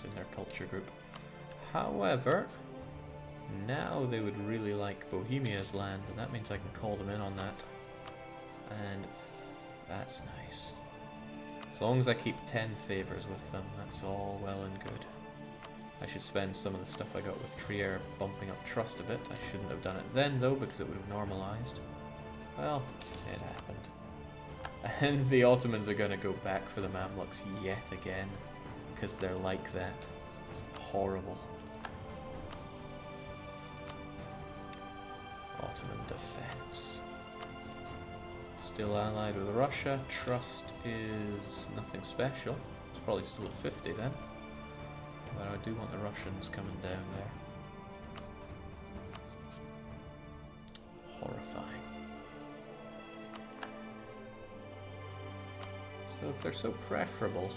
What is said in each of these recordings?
in their culture group. However, now they would really like Bohemia's land, and that means I can call them in on that. And that's nice. As long as I keep 10 favors with them, that's all well and good. I should spend some of the stuff I got with Trier bumping up trust a bit. I shouldn't have done it then, though, because it would have normalized. Well, it happened. And the Ottomans are going to go back for the Mamluks yet again, because they're like that. Horrible. Ottoman defense. Still allied with Russia. Trust is nothing special. It's probably still at 50 then. But I do want the Russians coming down there. Horrifying. So if they're so preferable...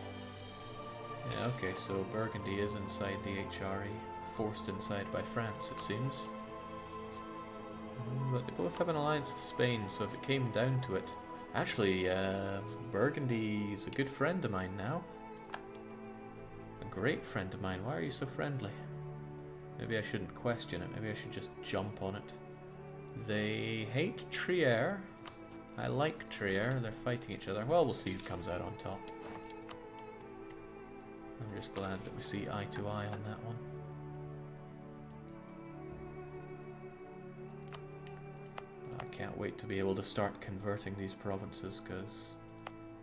Yeah, okay, so Burgundy is inside the HRE. Forced inside by France, it seems. But they both have an alliance with Spain, so if it came down to it... Actually, Burgundy's a good friend of mine now. A great friend of mine. Why are you so friendly? Maybe I shouldn't question it. Maybe I should just jump on it. They hate Trier. I like Trier. They're fighting each other. Well, we'll see who comes out on top. I'm just glad that we see eye to eye on that one. I can't wait to be able to start converting these provinces because,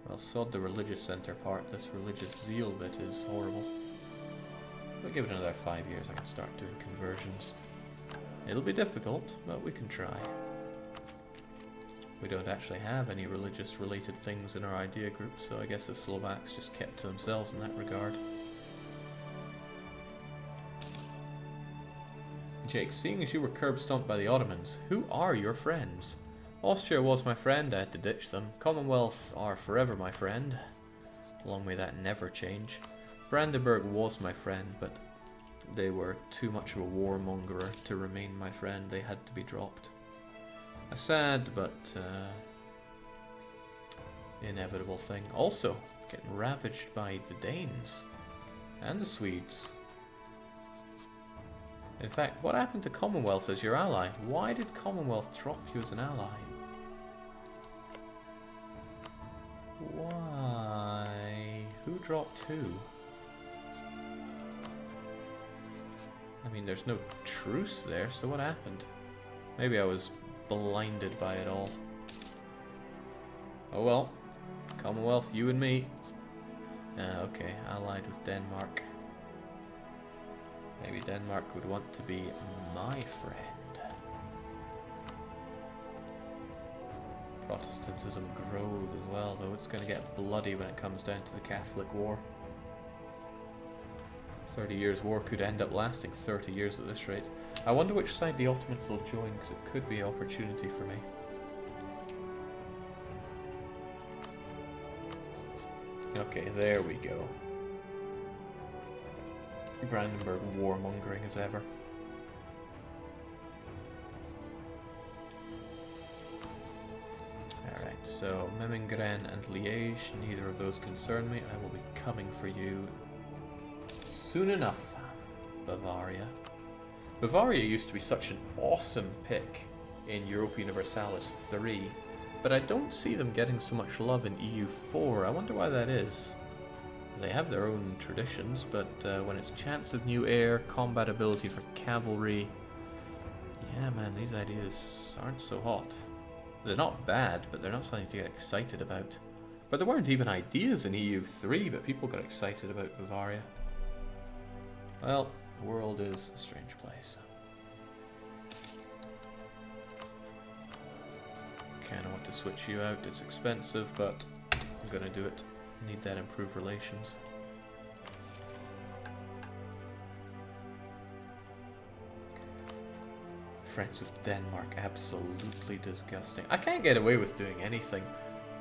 well, sod the religious center part. This religious zeal bit is horrible. We'll give it another 5 years. I can start doing conversions. It'll be difficult, but we can try. We don't actually have any religious related things in our idea group, so I guess the Slovaks just kept to themselves in that regard. Jake, seeing as you were curb stomped by the Ottomans, who are your friends? Austria was my friend, I had to ditch them. Commonwealth are forever my friend. Long may that never change. Brandenburg was my friend, but they were too much of a warmongerer to remain my friend. They had to be dropped. A sad but inevitable thing. Also, getting ravaged by the Danes and the Swedes. In fact, what happened to Commonwealth as your ally? Why did Commonwealth drop you as an ally? Why? Who dropped who? I mean, there's no truce there, so what happened? Maybe I was blinded by it all. Oh well. Commonwealth, you and me. Okay, allied with Denmark. Maybe Denmark would want to be my friend. Protestantism grows as well, though it's going to get bloody when it comes down to the Catholic War. 30 years war could end up lasting 30 years at this rate. I wonder which side the Ottomans will join, because it could be an opportunity for me. Okay, there we go. Brandenburg warmongering as ever. Alright, so Memmingen and Liège, neither of those concern me. I will be coming for you soon enough. Bavaria. Bavaria used to be such an awesome pick in Europa Universalis 3, but I don't see them getting so much love in EU 4. I wonder why that is. They have their own traditions, but when it's chance of new air, combat ability for cavalry... Yeah, man, these ideas aren't so hot. They're not bad, but they're not something to get excited about. But there weren't even ideas in EU 3, but people got excited about Bavaria. Well, the world is a strange place. Kinda want to switch you out, it's expensive, but I'm gonna do it. Need that improved relations. Friends with Denmark, absolutely disgusting. I can't get away with doing anything.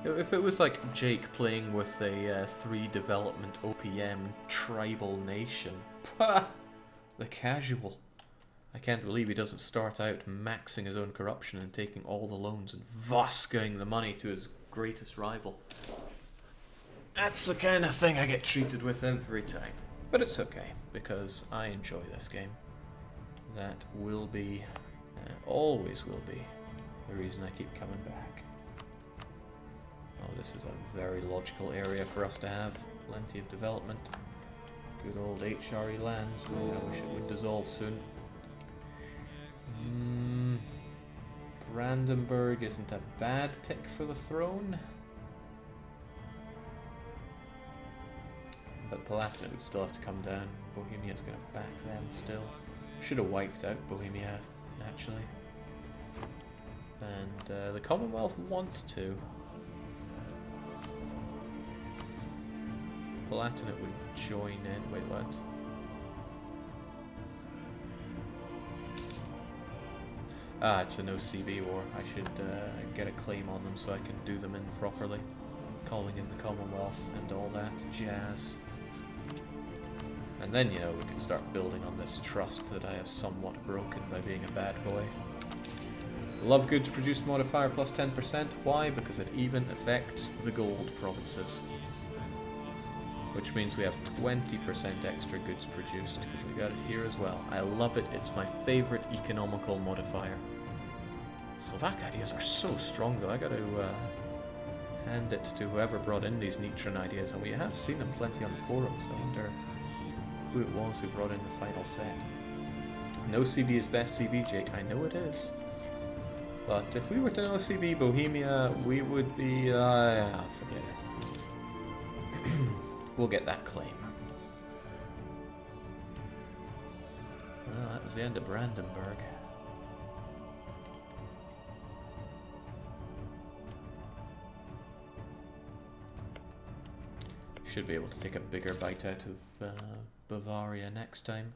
If it was like Jake playing with a 3 development OPM tribal nation, pah, the casual. I can't believe he doesn't start out maxing his own corruption and taking all the loans and Voskaing the money to his greatest rival. That's the kind of thing I get treated with every time. But it's okay, because I enjoy this game. That will be, always will be, the reason I keep coming back. Oh, this is a very logical area for us to have. Plenty of development. Good old HRE lands. Well, I wish it would dissolve soon. Brandenburg isn't a bad pick for the throne. But Palatinate would still have to come down. Bohemia's going to back them still. Should have wiped out Bohemia, actually. And the Commonwealth want to. Palatinate would join in. Wait, what? Ah, it's a no CB war. I should get a claim on them so I can do them in properly. Calling in the Commonwealth and all that jazz. And then, you know, we can start building on this trust that I have somewhat broken by being a bad boy. Love goods produce modifier plus 10%. Why? Because it even affects the gold provinces. Which means we have 20% extra goods produced, because we got it here as well. I love it. It's my favorite economical modifier. Slovak ideas are so strong, though. I got to hand it to whoever brought in these Nitron ideas, and we have seen them plenty on the forums. I wonder who it was who brought in the final set. No CB is best CB, Jake. I know it is. But if we were to no CB Bohemia, we would be... forget it. We'll get that claim. Well, that was the end of Brandenburg. Should be able to take a bigger bite out of Bavaria next time.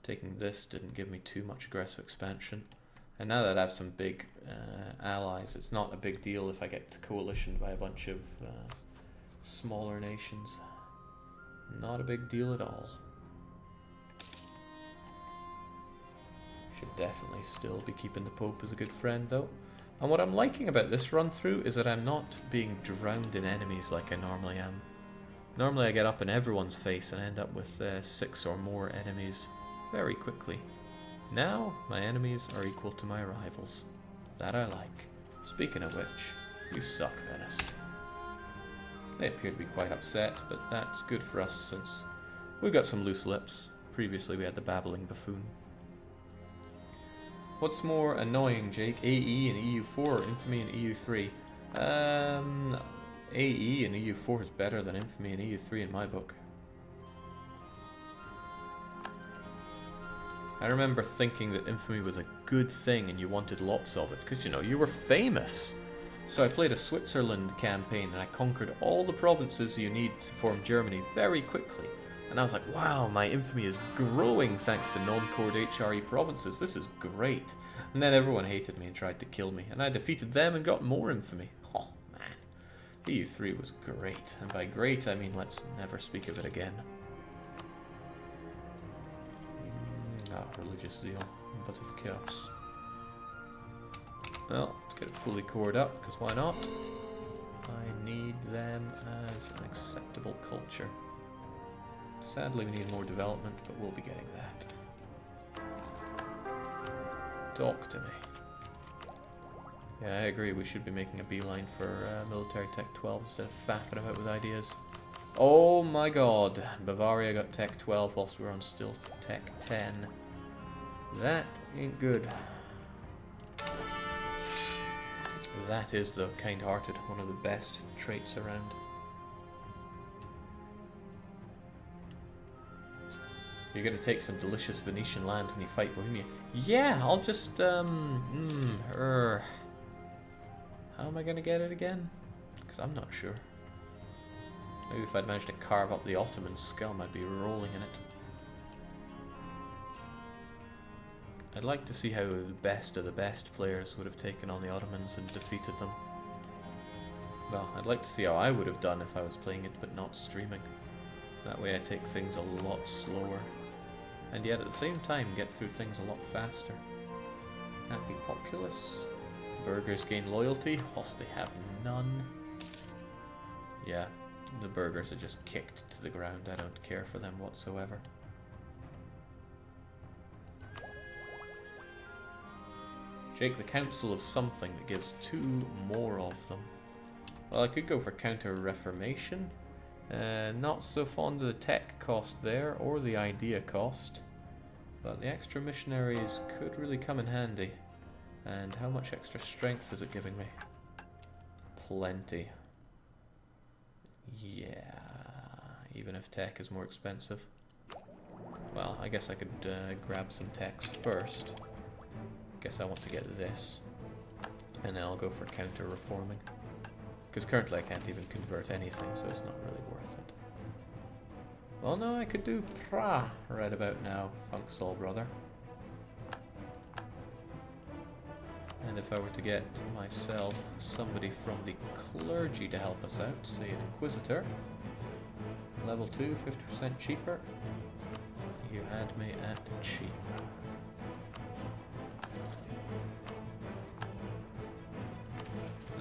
Taking this didn't give me too much aggressive expansion. And now that I have some big allies, it's not a big deal if I get coalitioned by a bunch of smaller nations. Not a big deal at all. Should definitely still be keeping the Pope as a good friend, though. And what I'm liking about this run through is that I'm not being drowned in enemies like I normally am. Normally I get up in everyone's face and end up with 6 or more enemies very quickly. Now my enemies are equal to my rivals. That I like. Speaking of which, you suck, Venice. They appear to be quite upset, but that's good for us since we've got some loose lips. Previously we had the babbling buffoon. What's more annoying, Jake? AE and EU4 or Infamy and EU3? AE and EU4 is better than Infamy and EU3 in my book. I remember thinking that Infamy was a good thing and you wanted lots of it, because, you know, you were famous. So I played a Switzerland campaign and I conquered all the provinces you need to form Germany very quickly. And I was like, wow, my infamy is growing thanks to non-cored HRE provinces. This is great. And then everyone hated me and tried to kill me. And I defeated them and got more infamy. Oh, man. EU3 was great. And by great, I mean let's never speak of it again. Not religious zeal, but of chaos. Well, let's get it fully cored up, because why not? I need them as an acceptable culture. Sadly, we need more development, but we'll be getting that. Talk to me. Yeah, I agree, we should be making a beeline for military tech 12 instead of faffing about with ideas. Oh my god, Bavaria got tech 12 whilst we were on still tech 10. That ain't good. That is, though, kind-hearted, one of the best traits around. You're gonna take some delicious Venetian land when you fight Bohemia. Yeah, I'll just, How am I gonna get it again? Because I'm not sure. Maybe if I'd managed to carve up the Ottoman scum, I'd be rolling in it. I'd like to see how the best of the best players would have taken on the Ottomans and defeated them. Well, I'd like to see how I would have done if I was playing it but not streaming. That way I take things a lot slower. And yet at the same time get through things a lot faster. Happy populace. Burghers gain loyalty whilst they have none. Yeah, The burgers are just kicked to the ground. I don't care for them whatsoever. Jake, the council of something that gives 2 more of them. Well, I could go for counter-reformation. Not so fond of the tech cost there, or the idea cost. But the extra missionaries could really come in handy. And how much extra strength is it giving me? Plenty. Yeah, even if tech is more expensive. Well, I guess I could grab some techs first. Guess I want to get this. And then I'll go for counter-reforming. Because currently I can't even convert anything, so it's not really worth it. Well, no, I could do Pra right about now, Funk Soul Brother. And if I were to get myself somebody from the clergy to help us out, say an Inquisitor, level 2, 50% cheaper, you had me at cheap.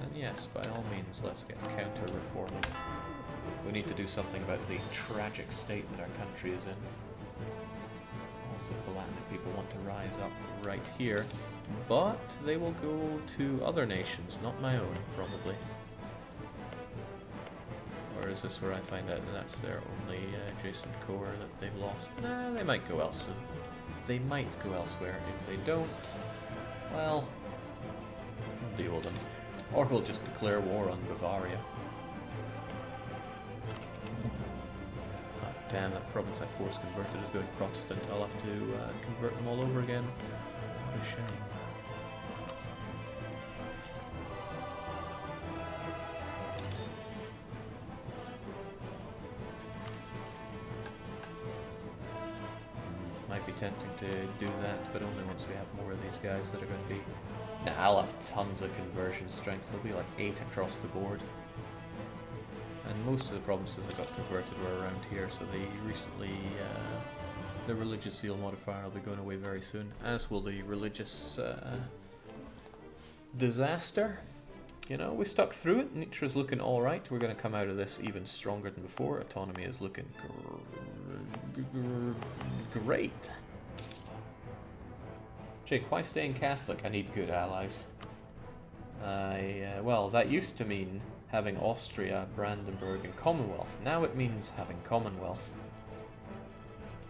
And yes, by all means, let's get counter-reforming. We need to do something about the tragic state that our country is in. Also, Galactic people want to rise up right here, but they will go to other nations, not my own, probably. Or is this where I find out that that's their only adjacent core that they've lost? Nah, they might go elsewhere. They might go elsewhere. If they don't, well, we'll deal with them. Or we'll just declare war on Bavaria. Damn, that province I force converted is going Protestant. I'll have to convert them all over again. What a shame. Might be tempting to do that, but only once we have more of these guys that are going to be... Nah, I'll have tons of conversion strength. There'll be like 8 across the board. And most of the provinces that got converted were around here, so they recently, the religious zeal modifier will be going away very soon, as will the religious disaster. You know, we stuck through it. Nitra's looking alright. We're going to come out of this even stronger than before. Autonomy is looking great. Jake, why staying Catholic? I need good allies. Well, that used to mean having Austria, Brandenburg, and Commonwealth. Now it means having Commonwealth.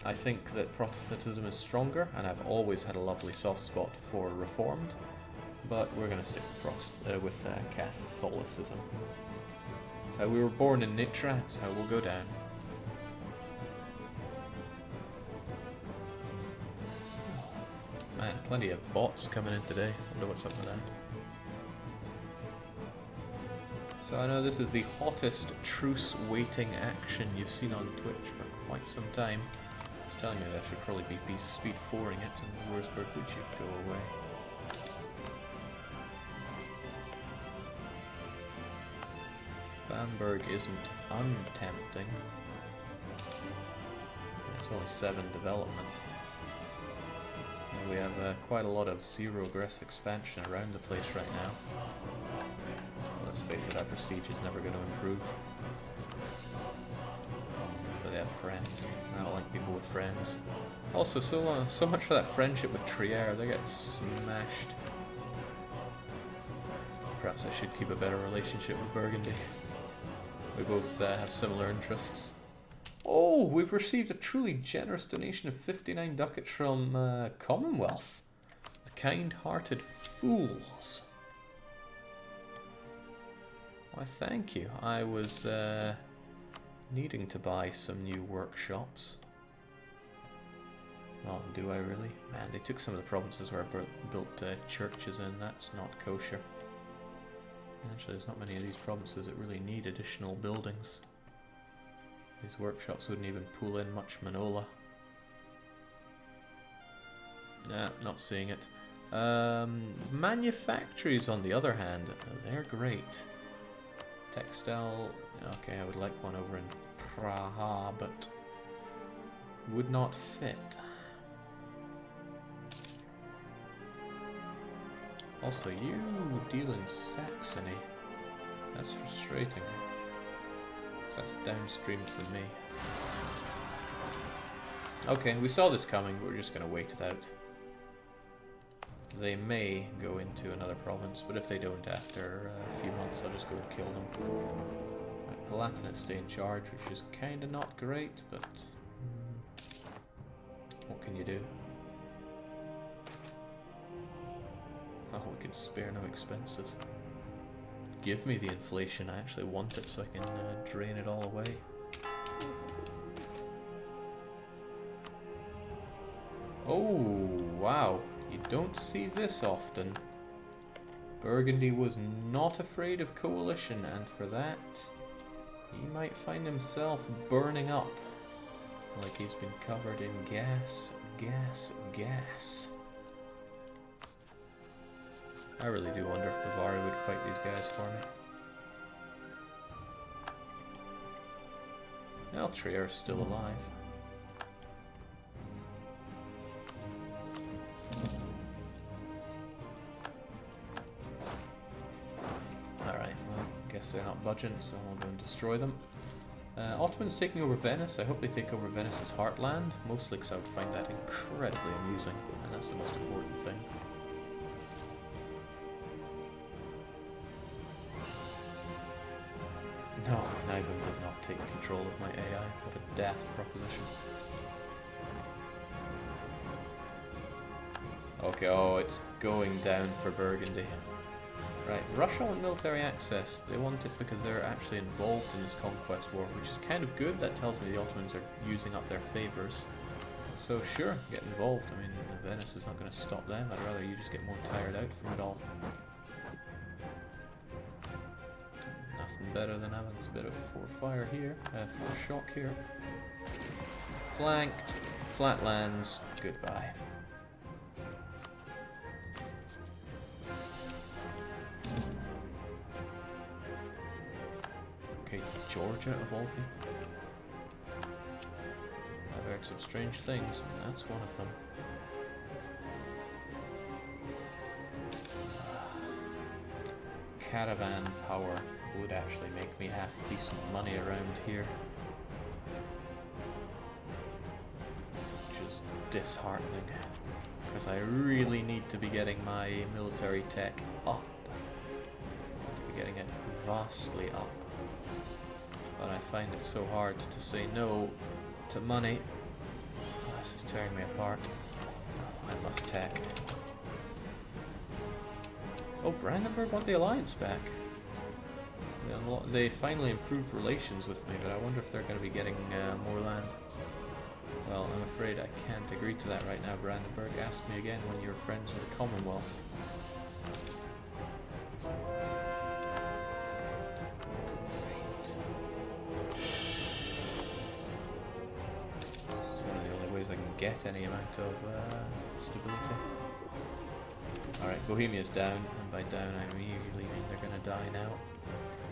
I think that Protestantism is stronger, and I've always had a lovely soft spot for Reformed, but we're going to stick with Catholicism. It's how we were born in Nitra, it's how we'll go down. Man, plenty of bots coming in today. Wonder what's up with that. So I know this is the hottest truce waiting action you've seen on Twitch for quite some time. It's telling me that I should probably be speed 4ing it, and Wurzburg would should go away. Bamberg isn't untempting. It's only 7 development. And we have quite a lot of zero aggressive expansion around the place right now. Let's face it, our prestige is never going to improve. But they have friends. I don't like people with friends. Also, so much for that friendship with Trier. They get smashed. Perhaps I should keep a better relationship with Burgundy. We both have similar interests. Oh, we've received a truly generous donation of 59 ducats from Commonwealth. The kind-hearted fools. Why, thank you. I was needing to buy some new workshops. Oh, do I really? Man, they took some of the provinces where I built churches in. That's not kosher. Actually, there's not many of these provinces that really need additional buildings. These workshops wouldn't even pull in much manola. Nah, not seeing it. Manufactories, on the other hand, they're great. Textile, okay, I would like one over in Praha, but would not fit. Also, you deal in Saxony. That's frustrating. So that's downstream from me. Okay, we saw this coming, but we're just going to wait it out. They may go into another province, but if they don't after a few months, I'll just go and kill them. Right, Palatinates stay in charge, which is kind of not great, but what can you do? Oh, we can spare no expenses. Give me the inflation, I actually want it so I can drain it all away. Oh, wow. You don't see this often. Burgundy was not afraid of coalition, and for that, he might find himself burning up. Like he's been covered in gas, gas, gas. I really do wonder if Bavaria would fight these guys for me. Altria are still alive. Alright, well, I guess they're not budging, so we'll go and destroy them. Ottomans taking over Venice. I hope they take over Venice's heartland, mostly because I would find that incredibly amusing, and that's the most important thing. No, Nivum did not take control of my AI. What a daft proposition. Okay, oh, it's going down for Burgundy. Right, Russia want military access. They want it because they're actually involved in this conquest war, which is kind of good. That tells me the Ottomans are using up their favours. So sure, get involved. I mean, Venice is not going to stop them. I'd rather you just get more tired out from it all. Nothing better than having this bit of fire here, shock here. Flanked, flatlands, goodbye. Okay, Georgia of all people. I've heard some strange things, and that's one of them. Caravan power would actually make me half decent money around here. Which is disheartening, because I really need to be getting my military tech up. I want to be getting it vastly up. But I find it so hard to say no to money. Oh, this is tearing me apart. I must tech. Oh, Brandenburg want the alliance back. They finally improved relations with me, but I wonder if they're going to be getting more land. Well, I'm afraid I can't agree to that right now, Brandenburg. Ask me again when you're friends with the Commonwealth. Great. It's one of the only ways I can get any amount of stability. Alright, Bohemia's down, and by down I immediately mean they're going to die now.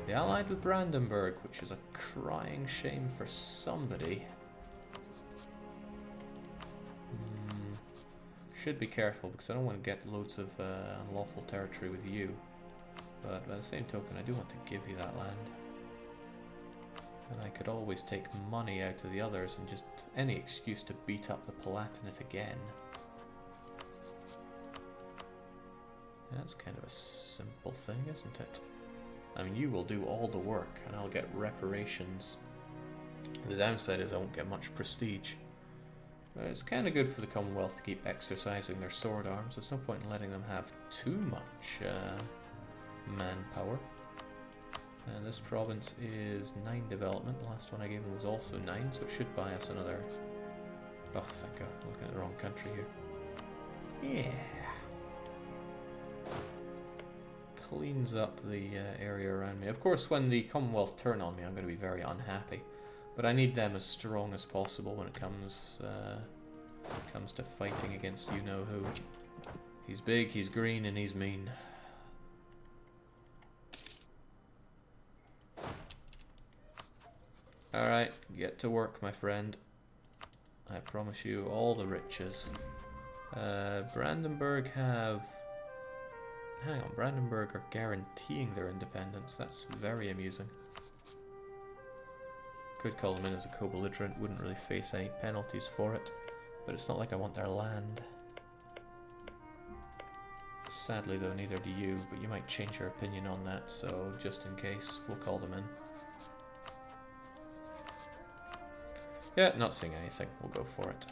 They allied with Brandenburg, which is a crying shame for somebody. Should be careful, because I don't want to get loads of unlawful territory with you. But by the same token, I do want to give you that land. And I could always take money out of the others, and just any excuse to beat up the Palatinate again. That's kind of a simple thing, isn't it? I mean, you will do all the work, and I'll get reparations. The downside is I won't get much prestige. But it's kind of good for the Commonwealth to keep exercising their sword arms. There's no point in letting them have too much manpower. And this province is 9 development. The last one I gave them was also 9, so it should buy us another... Oh, thank God. I'm looking at the wrong country here. Yeah. Cleans up the area around me. Of course, when the Commonwealth turn on me, I'm going to be very unhappy. But I need them as strong as possible when it comes to fighting against you-know-who. He's big, he's green, and he's mean. Alright, get to work, my friend. I promise you all the riches. Brandenburg have... Hang on, Brandenburg are guaranteeing their independence. That's very amusing. Could call them in as a co-belligerent, wouldn't really face any penalties for it. But it's not like I want their land. Sadly though, neither do you, but you might change your opinion on that, so just in case, we'll call them in. Yeah, not seeing anything, we'll go for it.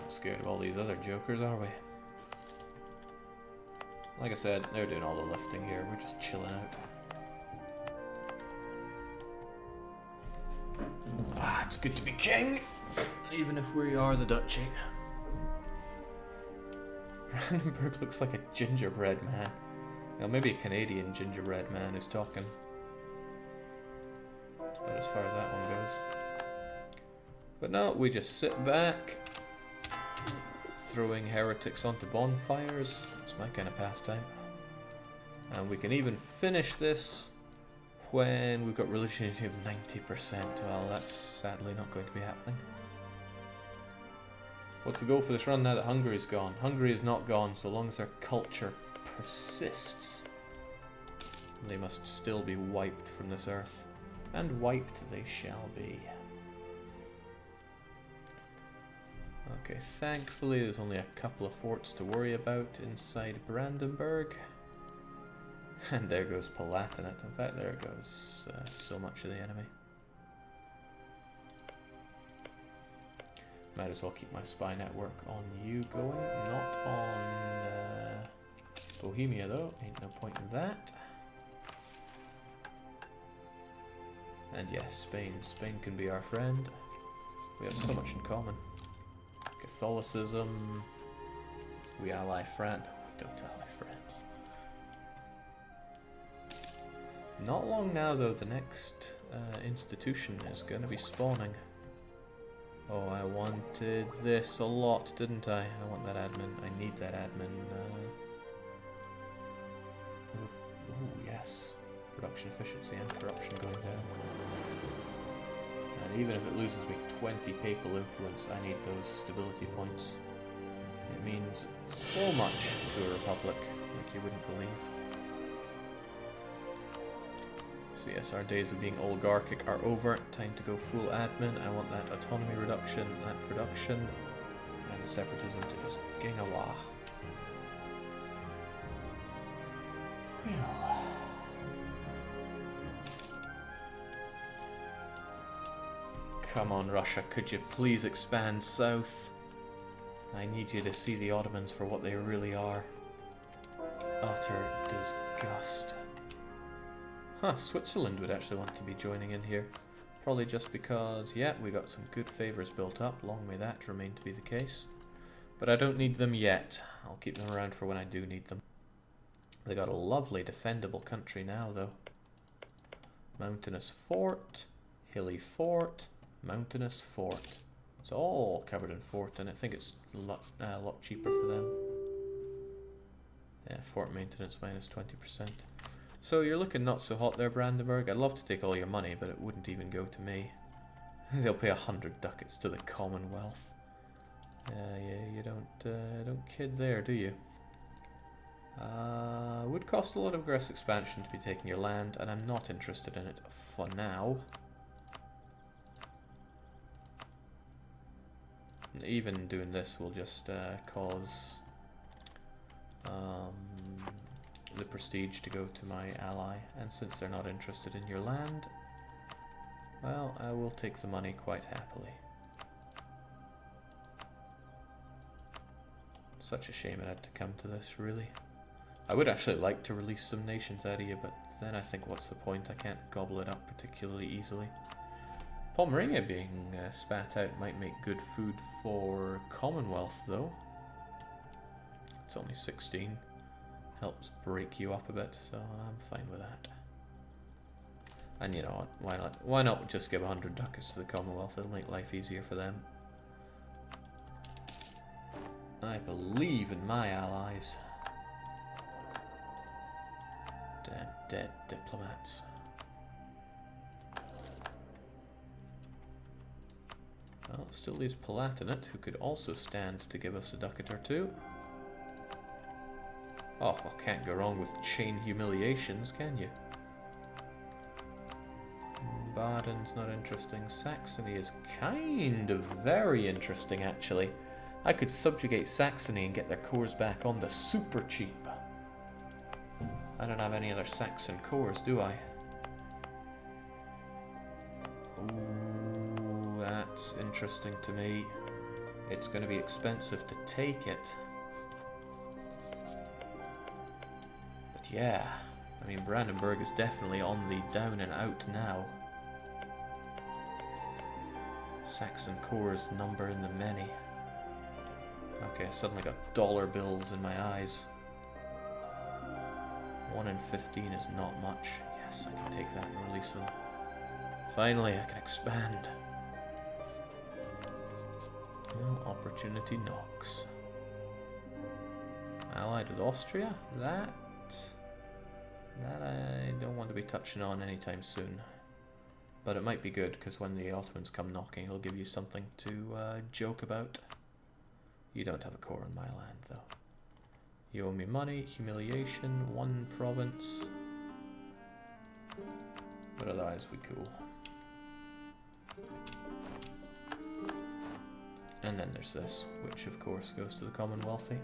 Not scared of all these other jokers, are we? Like I said, they're doing all the lifting here, we're just chilling out. Ah, it's good to be king, even if we are the duchy. Brandenburg looks like a gingerbread man. Well, maybe a Canadian gingerbread man is talking. That's about as far as that one goes. But no, we just sit back, throwing heretics onto bonfires. It's my kind of pastime. And we can even finish this when we've got religion of 90%. Well, that's sadly not going to be happening. What's the goal for this run now that Hungary's gone? Hungary is not gone so long as their culture persists. They must still be wiped from this earth. And wiped they shall be. Okay, thankfully there's only a couple of forts to worry about inside Brandenburg. And there goes Palatinate. In fact, there goes so much of the enemy. Might as well keep my spy network on you going, not on Bohemia though. Ain't no point in that. And yes, Spain. Spain can be our friend. We have so much in common. Catholicism. We ally France. We don't ally France. Not long now though, the next institution is going to be spawning. Oh, I wanted this a lot, didn't I? I want that admin. I need that admin. Oh, yes. Production efficiency and corruption going down. And even if it loses me 20 papal influence, I need those stability points. It means so much to a republic, like you wouldn't believe. So yes, our days of being oligarchic are over. Time to go full admin. I want that autonomy reduction, that production, and the separatism to just gang awa. Well. Come on, Russia, could you please expand south? I need you to see the Ottomans for what they really are. Utter disgust. Huh, Switzerland would actually want to be joining in here. Probably just because, yeah, we got some good favours built up. Long may that remain to be the case. But I don't need them yet. I'll keep them around for when I do need them. They got a lovely defendable country now, though. Mountainous fort, hilly fort, mountainous fort. It's all covered in fort, and I think it's a lot cheaper for them. Yeah, fort maintenance minus 20%. So you're looking not so hot there, Brandenburg. I'd love to take all your money, but it wouldn't even go to me. They'll pay 100 ducats to the Commonwealth. Yeah, you don't kid there, do you? Would cost a lot of aggressive expansion to be taking your land, and I'm not interested in it for now. Even doing this will just cause the prestige to go to my ally, and since they're not interested in your land, well, I will take the money quite happily. Such a shame it had to come to this, really. I would actually like to release some nations out of you, but then I think what's the point? I can't gobble it up particularly easily. Pomerania being spat out might make good food for Commonwealth, though. It's only 16. Helps break you up a bit, so I'm fine with that. And you know what, why not? Why not just give 100 ducats to the Commonwealth? It'll make life easier for them. I believe in my allies. Damn dead diplomats. Well, still leaves Palatinate, who could also stand to give us a ducat or two. Oh, well, can't go wrong with chain humiliations, can you? Baden's not interesting. Saxony is kind of very interesting, actually. I could subjugate Saxony and get their cores back on the super cheap. I don't have any other Saxon cores, do I? Ooh, that's interesting to me. It's going to be expensive to take it. But yeah, I mean, Brandenburg is definitely on the down and out now. Saxon cores number in the many. Okay, suddenly got dollar bills in my eyes. 1 in 15 is not much. Yes, I can take that and release them. Finally, I can expand. Well, opportunity knocks. Allied with Austria? That I don't want to be touching on anytime soon. But it might be good, because when the Ottomans come knocking, it'll give you something to joke about. You don't have a core on my land, though. You owe me money, humiliation, 1 province. But otherwise, we cool. And then there's this, which of course goes to the Commonwealthy.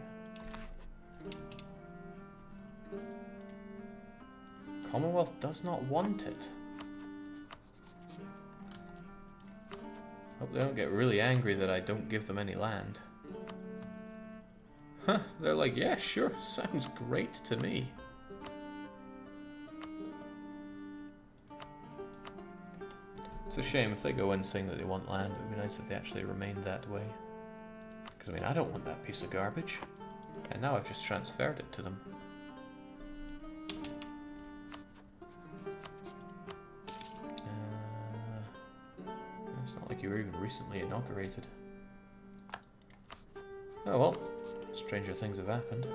Commonwealth does not want it. Hope they don't get really angry that I don't give them any land. Huh, they're like, yeah, sure, sounds great to me. It's a shame if they go in saying that they want land. It would be nice if they actually remained that way. Because, I mean, I don't want that piece of garbage. And now I've just transferred it to them. It's not like you were even recently inaugurated. Oh well, stranger things have happened.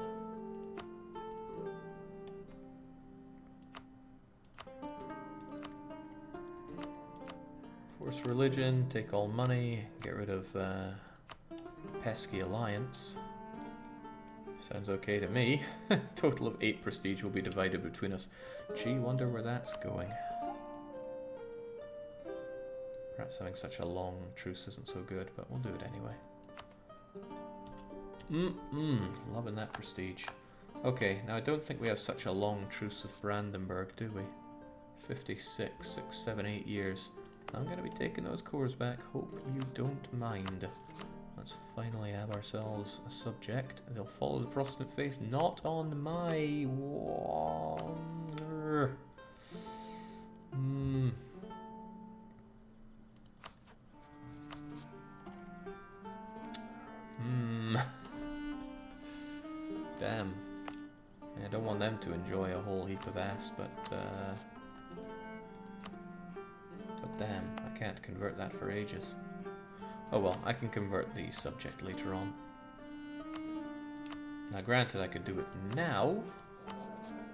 Force religion, take all money, get rid of pesky alliance. Sounds okay to me. Total of 8 prestige will be divided between us. Gee, wonder where that's going. Perhaps having such a long truce isn't so good, but we'll do it anyway. Loving that prestige. Okay, now I don't think we have such a long truce with Brandenburg, do we? 56, 6, 7, 8 years. I'm going to be taking those cores back. Hope you don't mind. Let's finally have ourselves a subject. They'll follow the Protestant faith, not on my water. Damn. I don't want them to enjoy a whole heap of ass, but damn, I can't convert that for ages. Oh well, I can convert the subject later on. Now granted, I could do it now,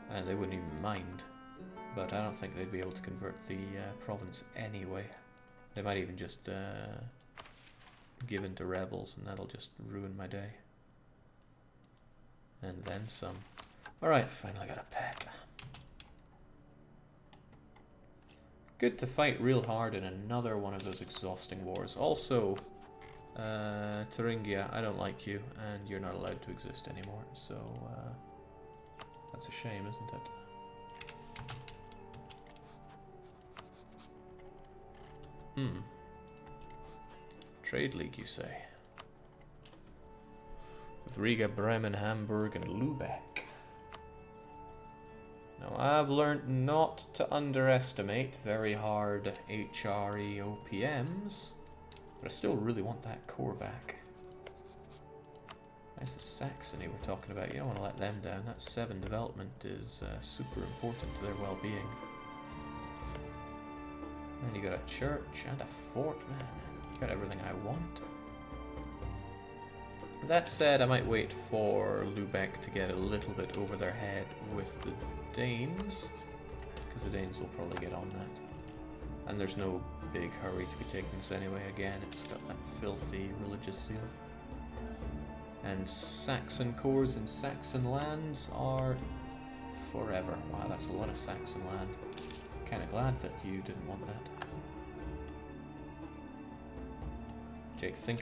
and they wouldn't even mind, but I don't think they'd be able to convert the province anyway. They might even just give in to rebels, and that'll just ruin my day. And then some. Alright, finally got a pet. Good to fight real hard in another one of those exhausting wars. Also, Thuringia, I don't like you, and you're not allowed to exist anymore, so that's a shame, isn't it? Trade League, you say? With Riga, Bremen, Hamburg, and Lübeck. Now, I've learned not to underestimate very hard HRE OPMs, but I still really want that core back. There's the Saxony we're talking about. You don't want to let them down. That 7 development is super important to their well-being. And you got a church and a fort, man. You got everything I want. That said, I might wait for Lübeck to get a little bit over their head with the Danes, because the Danes will probably get on that. And there's no big hurry to be taking this anyway. Again, it's got that filthy religious zeal. And Saxon cores and Saxon lands are forever. Wow, that's a lot of Saxon land. Kinda glad that you didn't want that. Jake, think about